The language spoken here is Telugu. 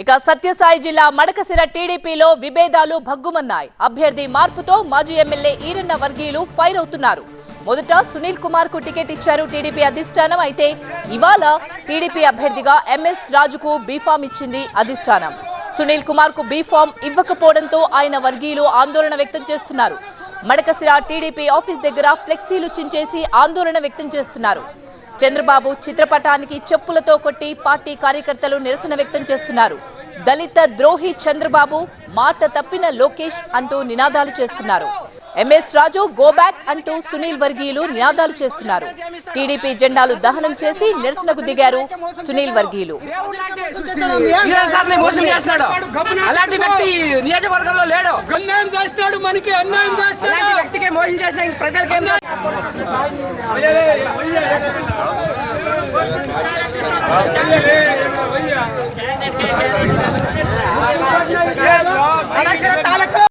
ఇక సత్యసాయి జిల్లా మడకసిర టీడీపీలో విభేదాలు భగ్గుమన్నాయి. అభ్యర్థి మార్పుతో మాజీ ఎమ్మెల్యే ఈరన్న వర్గీయులు ఫైర్ అవుతున్నారు. మొదట సునీల్ కుమార్ కు టికెట్ ఇచ్చారు టీడీపీ అధిష్టానం. అయితే ఇవాళ టీడీపీ అభ్యర్థిగా ఎంఎస్ రాజుకు బీఫామ్ ఇచ్చింది అధిష్టానం. సునీల్ కుమార్ కు బీఫామ్ ఇవ్వకపోవడంతో ఆయన వర్గీయులు ఆందోళన వ్యక్తం చేస్తున్నారు. మడకసిర టీడీపీ ఆఫీస్ దగ్గర ఫ్లెక్సీలు చించేసి ఆందోళన వ్యక్తం చేస్తున్నారు. చంద్రబాబు చిత్రపటానికి చెప్పులతో కొట్టి పార్టీ కార్యకర్తలు నిరసన వ్యక్తం చేస్తున్నారు. దళిత ద్రోహి చంద్రబాబు, మాట తప్పిన లోకేష్ అంటూ నినాదాలు చేస్తున్నారు. ఎంఎస్ రాజు గో బ్యాక్ అంటూ సునీల్ వర్గీయులు నినాదాలు చేస్తున్నారు. టీడీపీ జెండాలు దహనం చేసి నిరసనకు దిగారు సునీల్ వర్గీయులు.